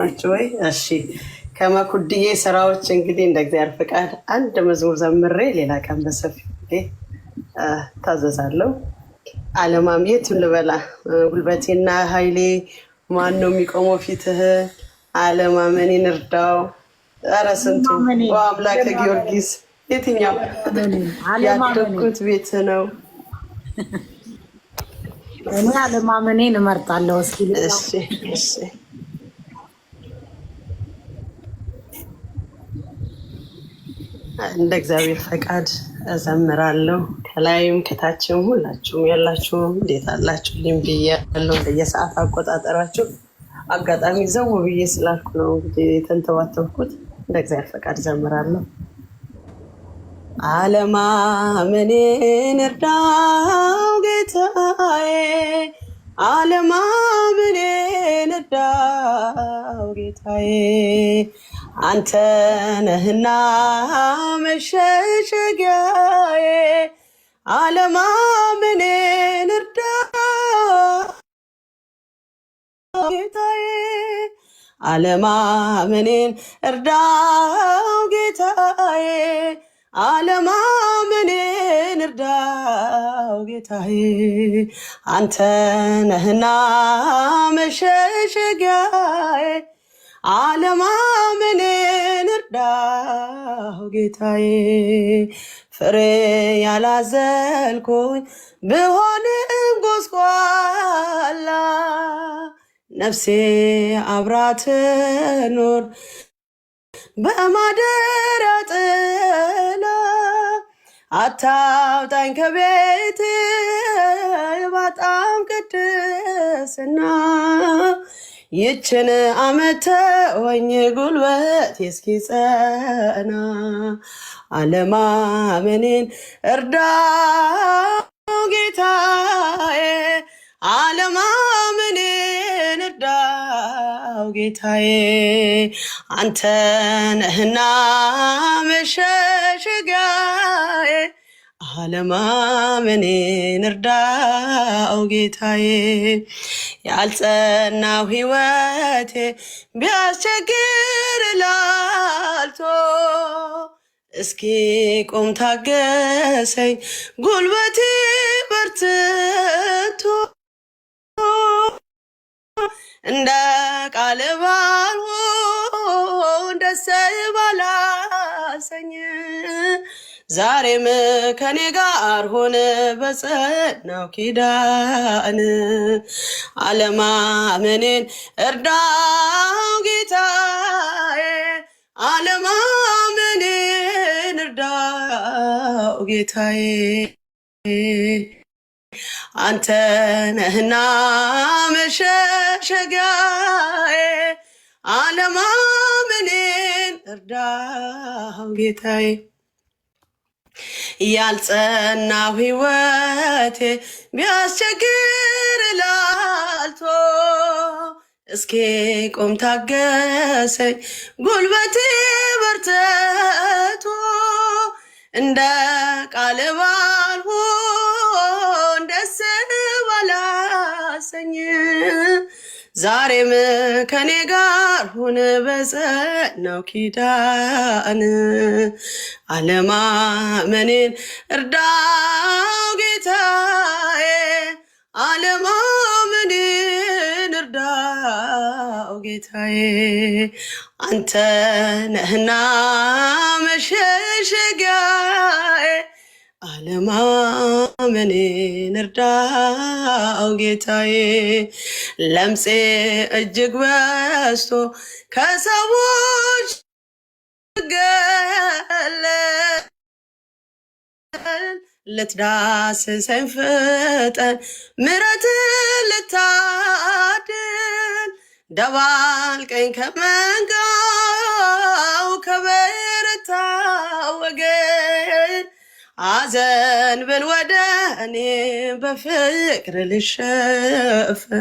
ወይ እሺ ከመኩድዬ ስራዎች እንግዲህ እንደ እግዚአብሔር ፍቃድ አንድ መዝሙር ዘምሬ ሌላ ቀን በሰፊው ታዘዛለሁ። አለማም የቱን ልበላ ጉልበቴና ኃይሌ ማን ነው የሚቆመው ፊትህ? አለማመኔን እርዳው። ኧረ ስንቱ አምላከ ጊዮርጊስ የትኛው ያደግኩት ቤት ነው? እኔ አለማመኔን እመርጣለሁ። እስኪ እሺ እንደ እግዚአብሔር ፈቃድ እዘምራለሁ። ከላይም ከታችም ሁላችሁም ያላችሁ እንዴት አላችሁ? ልም ብያለሁ። እንደየሰዓት አቆጣጠራችሁ አጋጣሚ ዘው ብዬ ስላልኩ ነው እንግዲህ የተንተባተብኩት። እንደ እግዚአብሔር ፈቃድ እዘምራለሁ። አለማመኔን እርዳው ጌታዬ፣ አለማመኔን እርዳው ጌታዬ፣ አንተ ነህና መሸሸጊያዬ፣ አለማመኔን እርዳው ጌታዬ፣ አለማመኔን እርዳው ጌታዬ፣ አለማመኔን እርዳው ጌታዬ፣ አንተ ነህና መሸሸጊያዬ፣ አለማመኔን እርዳው ጌታዬ። ፍሬ ያላዘልኩኝ ብሆንም ጎስቋላ ነፍሴ አብራት ኖር በማደሪያ ጥላ፣ አታውጣኝ ከቤት ባጣም ቅድስና፣ ይችን ዓመት ተወኝ ጉልበት እስኪጸና፣ አለማመኔን እርዳው ጌታዬ፣ አለማመኔን እርዳው ጌታዬ፣ አንተ ነህና መሸሸጊያዬ፣ አለማመኔን እርዳው ጌታዬ። ያልጸናው ሕይወቴ ቢያስቸግር ላልቶ፣ እስኪ ቆም ታገሰኝ ጉልበቴ በርትቶ፣ እንደ ቃል ባልሆን ደስ ባላሰኝ፣ ዛሬም ከኔ ጋር ሆነ በጸናው ኪዳን፣ አለማመኔን እርዳው ጌታዬ፣ አለማመኔን እርዳው ጌታዬ፣ አንተ ነህና መሸሸጊያዬ፣ አለማመኔን እርዳው ጌታዬ። ያልጸናው ሕይወቴ ቢያስቸግር ላልቶ፣ እስኪ ቆም ታገሰኝ ጉልበቴ በርትቶ፣ እንደ ቃል ባልሆን ደስ ባላሰኝ፣ ዛሬም ከኔ ጋር ሁን በጸናው ኪዳን፣ አለማመኔን እርዳው ጌታዬ፣ አለማመኔን እርዳው ጌታዬ፣ አንተ ነህና መሸሸጊያዬ፣ አለማመኔን እርዳው ጌታዬ። ለምፄ እጅግ በዝቶ ከሰዎች ገለል፣ ልትዳስሰኝ ፍጠን ምሕረትን ልታድል፣ ደባልቀኝ ከመንጋው ከበረታ ወገን፣ አዘንብል ወደ እኔ በፍቅር ልሸፈን።